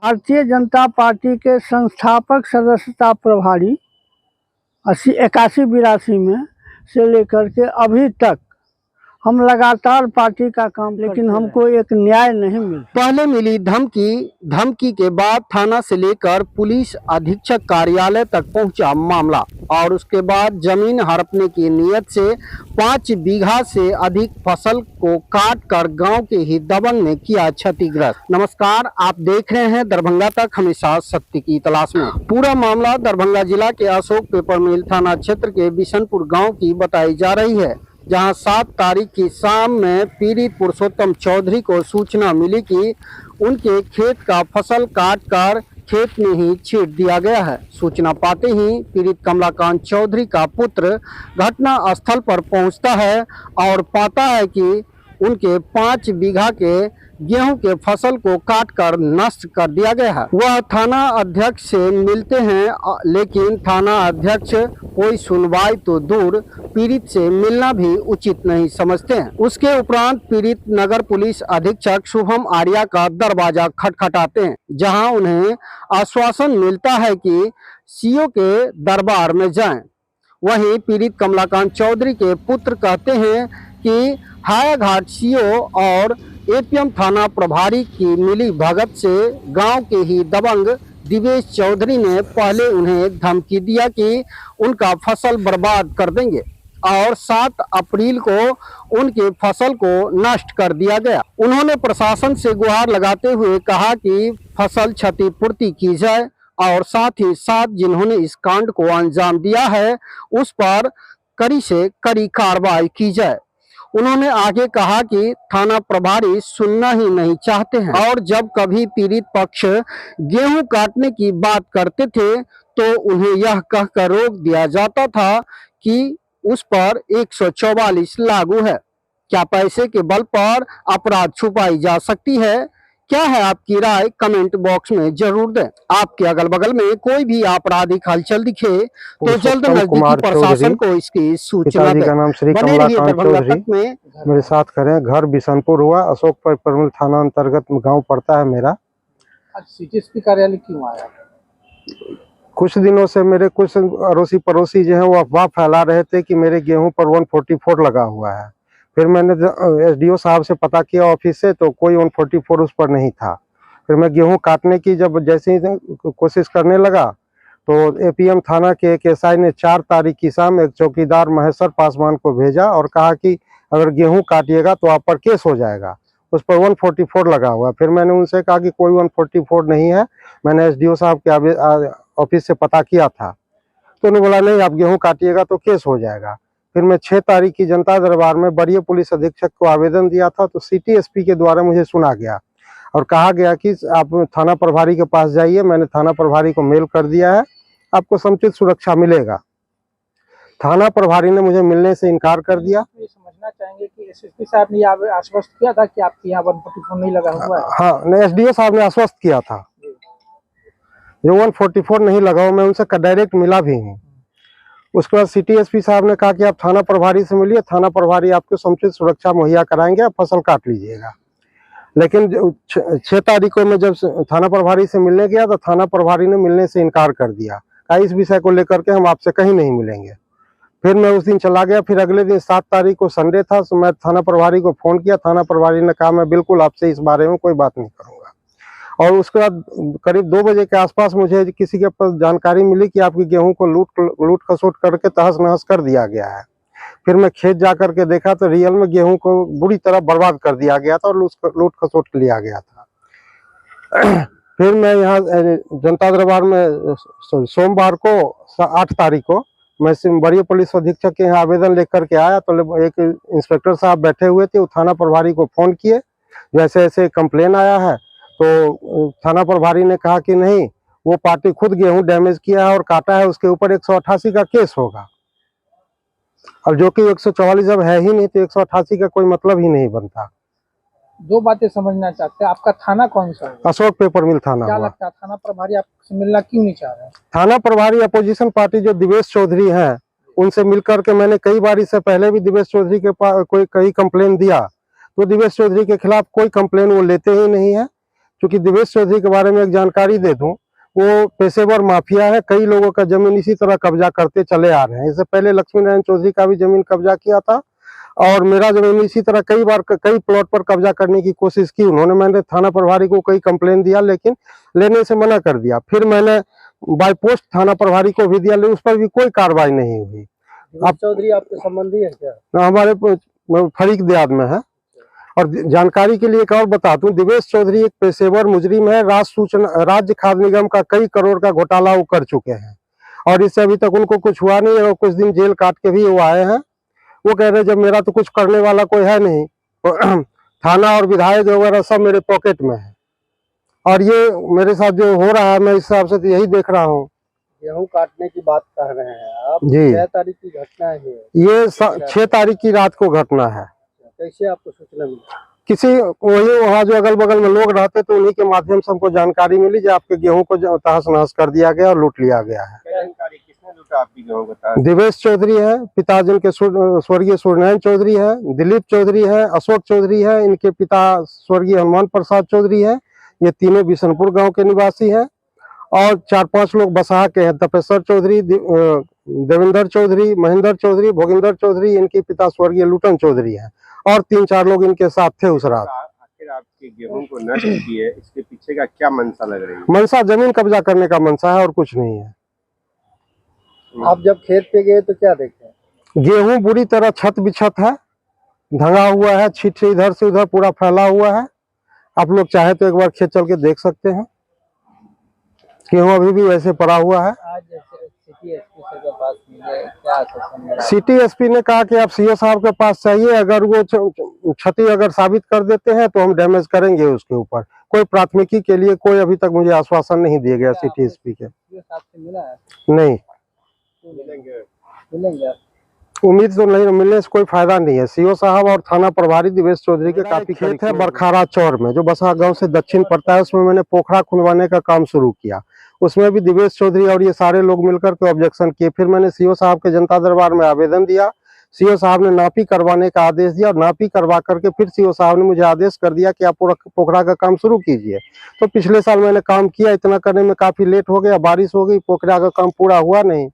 Bharatiya Janata party के संस्थापक सदस्यता प्रभारी 81-82 में से लेकर के अभी तक हम लगातार पार्टी का काम, लेकिन हमको एक न्याय नहीं मिला। पहले मिली धमकी के बाद थाना से लेकर पुलिस अधीक्षक कार्यालय तक पहुंचा मामला और उसके बाद जमीन हड़पने की नियत से 5 बीघा से अधिक फसल को काट कर गाँव के ही दबंग ने किया क्षतिग्रस्त। नमस्कार, आप देख रहे हैं दरभंगा तक, हमेशा सत्य की तलाश में। पूरा मामला दरभंगा जिला के अशोक पेपर मिल थाना क्षेत्र के बिशनपुर गाँव की बताई जा रही है, जहां 7 तारीख की शाम में पीड़ित पुरुषोत्तम चौधरी को सूचना मिली कि उनके खेत का फसल काट कर खेत में ही छींट दिया गया है। सूचना पाते ही पीड़ित कमलाकांत चौधरी का पुत्र घटना स्थल पर पहुंचता है और पाता है कि उनके 5 बीघा के गेहूं के फसल को काटकर नष्ट कर दिया गया है। वह थाना अध्यक्ष से मिलते हैं, लेकिन थाना अध्यक्ष कोई सुनवाई तो दूर, पीड़ित से मिलना भी उचित नहीं समझते हैं। उसके उपरांत पीड़ित नगर पुलिस अधीक्षक शुभम आर्या का दरवाजा खटखटाते हैं, जहां उन्हें आश्वासन मिलता है कि सीओ के दरबार में जाएं। वहीं पीड़ित कमलाकांत चौधरी के पुत्र कहते हैं कि हायाघाट सीओ और एपीएम थाना प्रभारी की मिली भगत से गांव के ही दबंग दिवेश चौधरी ने पहले उन्हें धमकी दिया कि उनका फसल बर्बाद कर देंगे और 7 अप्रैल को उनके फसल को नष्ट कर दिया गया। उन्होंने प्रशासन से गुहार लगाते हुए कहा कि फसल क्षतिपूर्ति की जाए और साथ ही साथ जिन्होंने इस कांड को अंजाम दिया है उस पर कड़ी से कड़ी कार्रवाई की जाए। उन्होंने आगे कहा कि थाना प्रभारी सुनना ही नहीं चाहते हैं और जब कभी पीड़ित पक्ष गेहूं काटने की बात करते थे तो उन्हें यह कहकर रोक दिया जाता था कि उस पर 144 लागू है। क्या पैसे के बल पर अपराध छुपाई जा सकती है? क्या है आपकी राय? कमेंट बॉक्स में जरूर दें। आपके अगल बगल में कोई भी आपराधिक हलचल दिखे तो जल्द नजदीकी प्रशासन को इसकी सूचना दें। का नाम श्री कमलाकांत चौधरी मेरे साथ करें। घर बिशनपुर हुआ, अशोक पेपर थाना अंतर्गत गांव पड़ता है मेरा। आज सीटीएसपी कार्यालय क्यों आया? कुछ दिनों से मेरे कुछ अड़ोसी पड़ोसी जो है वो अफवाह फैला रहे थे कि मेरे गेहूं पर 144 लगा हुआ है। फिर मैंने एसडीओ साहब से पता किया ऑफिस से, तो कोई 144 उस पर नहीं था। फिर मैं गेहूं काटने की जब जैसे ही कोशिश करने लगा तो एपीएम थाना के एक एसआई ने 4 तारीख की शाम एक चौकीदार महेश्वर पासवान को भेजा और कहा कि अगर गेहूं काटिएगा तो आप पर केस हो जाएगा। उस पर 144 लगा हुआ। फिर मैंने उनसे कहा कि कोई 144 नहीं है, मैंने एसडीओ साहब के ऑफिस से पता किया था। तो उन्होंने बोला नहीं, आप गेहूं काटिएगा तो केस हो जाएगा। फिर मैं 6 तारीख की जनता दरबार में वरीय पुलिस अधीक्षक को आवेदन दिया था, तो सिटी एसपी के द्वारा मुझे सुना गया और कहा गया कि आप थाना प्रभारी के पास जाइए। मैंने थाना प्रभारी को मेल कर दिया है, आपको समुचित सुरक्षा मिलेगा। थाना प्रभारी ने मुझे मिलने से इनकार कर दिया। ये समझना चाहेंगे कि एसएसपी साहब ने आश्वस्त किया था कि आपके यहाँ 144 नहीं लगा हुआ है? हाँ, नहीं, एसडीओ साहब ने आश्वस्त किया था जो 144 नहीं लगा हुआ। मैं उनसे डायरेक्ट मिला भी हूँ। उसके बाद सिटी एसपी साहब ने कहा कि आप थाना प्रभारी से मिलिए, थाना प्रभारी आपको समुचित सुरक्षा मुहैया कराएंगे, आप फसल काट लीजिएगा। लेकिन 6 तारीख को मैं जब थाना प्रभारी से मिलने गया तो थाना प्रभारी ने मिलने से इनकार कर दिया, कहा इस विषय को लेकर के हम आपसे कहीं नहीं मिलेंगे। फिर मैं उस दिन चला गया। फिर अगले दिन 7 तारीख को संडे था, तो मैं थाना प्रभारी को फोन किया। थाना प्रभारी ने कहा मैं बिल्कुल आपसे इस बारे में कोई बात नहीं करूँगा। और उसके बाद करीब 2 बजे के आसपास मुझे किसी के पास जानकारी मिली कि आपकी गेहूं को लूट खसोट करके तहस नहस कर दिया गया है। फिर मैं खेत जा करके देखा तो रियल में गेहूं को बुरी तरह बर्बाद कर दिया गया था और लूट खसोट लिया गया था। फिर मैं यहाँ जनता दरबार में सोमवार को 8 तारीख को मैं वरीय पुलिस अधीक्षक के यहाँ आवेदन लेकर के आया, तो एक इंस्पेक्टर साहब बैठे हुए थे। वो थाना प्रभारी को फोन किए, जैसे ऐसे कंप्लेन आया है। तो थाना प्रभारी ने कहा कि नहीं, वो पार्टी खुद गेहूं डैमेज किया है और काटा है, उसके ऊपर 188 का केस होगा। और जो कि 144 जब है ही नहीं तो 188 का कोई मतलब ही नहीं बनता। 2 बातें समझना चाहते हैं। आपका थाना कौन सा है? अशोक पेपर मिल थाना। क्या लगता है थाना प्रभारी आपसे मिलना क्यों नहीं चाह रहे? थाना प्रभारी अपोजिशन पार्टी जो दिवेश चौधरी हैं, उनसे मिलकर के मैंने कई बार इससे पहले भी दिवेश चौधरी के पास कई कंप्लेन दिया, तो दिवेश चौधरी के खिलाफ कोई कंप्लेन वो लेते ही नहीं है। क्योंकि दिवेश चौधरी के बारे में एक जानकारी दे दूं, वो पेशेवर माफिया है, कई लोगों का जमीन इसी तरह कब्जा करते चले आ रहे हैं। इससे पहले लक्ष्मी नारायण चौधरी का भी जमीन कब्जा किया था और मेरा जमीन इसी तरह कई बार कई प्लॉट पर कब्जा करने की कोशिश की उन्होंने। मैंने थाना प्रभारी को कई कंप्लेन दिया लेकिन लेने से मना कर दिया। फिर मैंने बाय पोस्ट थाना प्रभारी को भी दिया लेकिन उस पर भी कोई कार्रवाई नहीं हुई। आप चौधरी आपके संबंधी है क्या? हमारे फरीक देहात में है। और जानकारी के लिए एक और बता दूं, दिवेश चौधरी एक पेशेवर मुजरिम है। राज्य खाद्य निगम का कई करोड़ का घोटाला वो कर चुके हैं और इससे अभी तक उनको कुछ हुआ नहीं और कुछ दिन जेल काट के भी वो आए हैं। वो कह रहे जब मेरा तो कुछ करने वाला कोई है नहीं तो थाना और विधायक वगैरह सब मेरे पॉकेट में है और ये मेरे साथ जो हो रहा है मैं इस हिसाब से तो यही देख रहा हूँ। गेहूं काटने की बात कह रहे हैं आप, जी। 6 तारीख की घटना है ये 6 तारीख की रात को घटना है। कैसे आपको सूचना मिली? किसी वही वहाँ जो अगल बगल में लोग रहते तो उन्हीं के माध्यम से हमको जानकारी मिली कि आपके गेहूं को तहस नहस कर दिया गया और लूट लिया गया है। किसने लूटा आपकी गेहूं का? दिवेश चौधरी है, पिताजी के स्वर्गीय सूर्यनारायण चौधरी है, दिलीप चौधरी है, अशोक चौधरी है, इनके पिता स्वर्गीय हनुमान प्रसाद चौधरी है। ये तीनों बिशनपुर गांव के निवासी हैं और 4-5 लोग बसहा के हैं, तपेश्वर चौधरी, देवेंद्र चौधरी, महेंद्र चौधरी, भोगिंदर चौधरी, इनके पिता स्वर्गीय लुटन चौधरी हैं और 3-4 लोग इनके साथ थे उस रात। आखिर आपके गेहूं को नष्ट किए, इसके पीछे का क्या मंशा लग रही है? मंशा जमीन कब्जा करने का मंशा है और कुछ नहीं है। आप जब खेत पे गए तो क्या देखे? गेहूं बुरी तरह छत बिछत है, धंगा हुआ है, छीट से इधर से उधर पूरा फैला हुआ है। आप लोग चाहे तो एक बार खेत चल के देख सकते हैं। गेहूं अभी भी वैसे पड़ा हुआ है। आज सिटी एसपी के पास मिले, क्या आश्वासन मिला? सिटी एसपी ने कहा कि आप सीओ साहब के पास चाहिए, अगर वो क्षति अगर साबित कर देते हैं तो हम डैमेज करेंगे उसके ऊपर। कोई प्राथमिकी के लिए कोई अभी तक मुझे आश्वासन नहीं दिया गया सिटी एसपी के। मिला है? नहीं, मिलेंगे। उम्मीद तो नहीं, मिलने से कोई फायदा नहीं है। सीओ साहब और थाना प्रभारी दिवेश चौधरी के काफी खेत है बरखारा चौर में जो बसहा गांव से दक्षिण पड़ता है, उसमें मैंने पोखरा खुनवाने का काम शुरू किया। उसमें भी दिवेश चौधरी और ये सारे लोग मिलकर के ऑब्जेक्शन किए। फिर मैंने सीओ साहब के जनता दरबार में आवेदन दिया। सीओ साहब ने नापी करवाने का आदेश दिया और नापी करवा करके फिर सीओ साहब ने मुझे आदेश कर दिया कि आप पोखरा का काम शुरू कीजिए। तो पिछले साल मैंने काम किया, इतना करने में काफी लेट हो गया, बारिश हो गई, पोखरा का काम पूरा हुआ नहीं।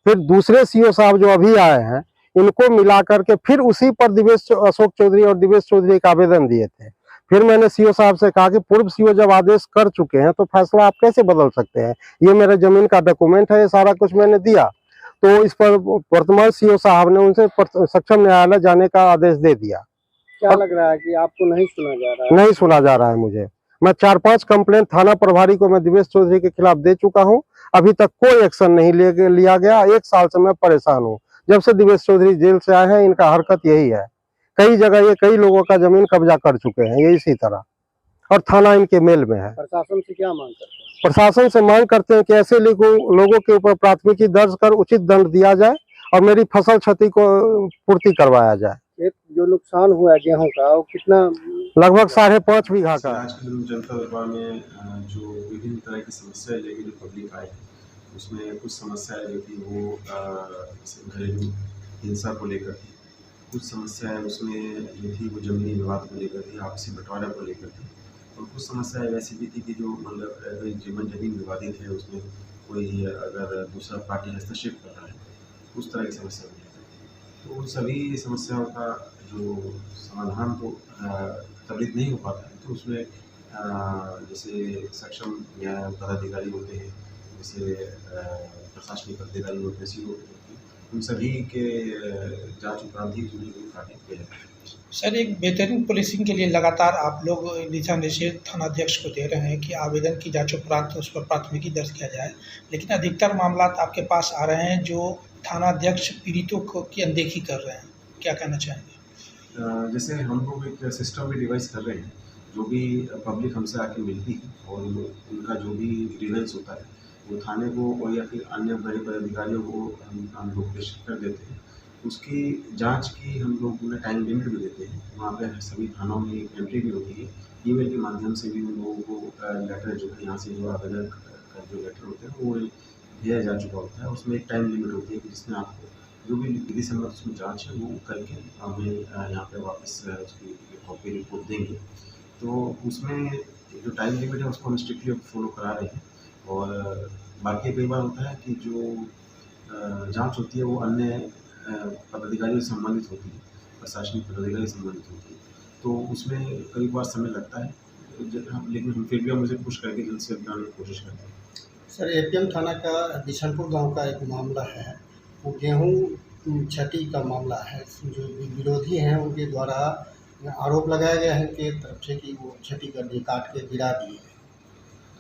फिर दूसरे सीओ साहब जो अभी आए हैं इनको मिला करके फिर उसी पर अशोक चौधरी और दिवेश चौधरी का आवेदन दिए थे। फिर मैंने सीओ साहब से कहा कि पूर्व सीओ जब आदेश कर चुके हैं तो फैसला आप कैसे बदल सकते हैं, ये मेरे जमीन का डॉक्यूमेंट है, ये सारा कुछ मैंने दिया। तो इस पर वर्तमान सीओ साहब ने उनसे सक्षम न्यायालय जाने का आदेश दे दिया। क्या लग रहा है कि आपको नहीं सुना जा रहा है? नहीं सुना जा रहा है मुझे। मैं 4-5 कंप्लेंट थाना प्रभारी को मैं दिवेश चौधरी के खिलाफ दे चुका हूँ, अभी तक कोई एक्शन नहीं लिया गया। 1 साल से मैं परेशान हूँ। जब से दिवेश चौधरी जेल से आए हैं इनका हरकत यही है। कई जगह ये कई लोगों का जमीन कब्जा कर चुके हैं ये इसी तरह, और थाना इनके मेल में है। प्रशासन से क्या मांग करते हैं? प्रशासन से मांग करते हैं कि ऐसे लोगों के ऊपर प्राथमिकी दर्ज कर उचित दंड दिया जाए और मेरी फसल क्षति को पूर्ति करवाया जाए। खेत जो नुकसान हुआ है गेहूं का वो कितना? लगभग 5.5 बीघा का। आज के दिन जनता दरबार में जो विभिन्न तरह की समस्याएं लेके जो पब्लिक आए उसमें कुछ समस्याएं जो थी वो जैसे घरेलू हिंसा को लेकर थी, कुछ समस्याएं उसमें जो थी वो जमीनी विवाद को लेकर थी, आपसी बंटवारा को लेकर थी, और कुछ समस्याएं वैसी भी थी कि जो मतलब जमीन विवादित है उसमें कोई अगर दूसरा पार्टी हस्तक्षेप कर रहा है उस तरह की समस्या भी है। तो उन सभी समस्याओं का जो समाधान तो त्वरित नहीं हो पाता है, तो उसमें जैसे सक्षम पदाधिकारी होते हैं, जैसे प्रशासनिक अधिकारी होते हैं, सीओ होते हैं, उन सभी के जांच उपरांत ही कार्य किया जाता है। सर, एक बेहतरीन पुलिसिंग के लिए लगातार आप लोग दिशा निर्देश थानाध्यक्ष को दे रहे हैं कि आवेदन की जांच उपरांत उस पर प्राथमिकी दर्ज किया जाए, लेकिन अधिकतर मामला आपके पास आ रहे हैं जो थानाध्यक्ष पीड़ितों की अनदेखी कर रहे हैं, क्या कहना चाहेंगे? जैसे हम लोग एक सिस्टम भी डिवाइस कर रहे हैं, जो भी पब्लिक हमसे आके मिलती है और उनका जो भी ग्रीवेंस होता है वो थाने को और या फिर अन्य बड़े पदाधिकारियों को हम लोग प्रेषित कर देते हैं। उसकी जांच की हम लोग उन्हें टाइम लिमिट भी देते हैं। वहाँ पे सभी थानों में एक एंट्री भी होती है, ईमेल के माध्यम से भी उन लोगों को लेटर जो है यहाँ से जो आवेदन का जो लेटर होते हैं वो भेजा जा चुका होता है। उसमें एक टाइम लिमिट होती है कि जिसमें आपको जो भी विधि सम्मत उसमें जाँच है वो करके हमें यहाँ पे वापस उसकी कॉपी रिपोर्ट देंगे। तो उसमें जो टाइम लिमिट है उसको हम स्ट्रिक्टली फॉलो करा रहे हैं। और बाकी कई बार होता है कि जो जांच होती है वो अन्य पदाधिकारियों से संबंधित होती है, प्रशासनिक पदाधिकारी से संबंधित होती है, तो उसमें कई बार समय लगता है, लेकिन हम फिर भी हम उसे पुश करके जल्द से जल्द बनाने की कोशिश करते हैं। सर, एपीएम थाना का बिशनपुर गांव का एक मामला है, वो गेहूं क्षति का मामला है। जो विरोधी हैं उनके द्वारा आरोप लगाया गया है उनके तरफ से कि वो क्षति कर दिए, काट के गिरा दिए।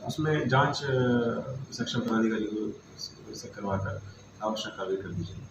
उसमें जांच सेक्शन पदाधिकारी को से करवाकर आवश्यक कार्रवाई कर दी जाएगी।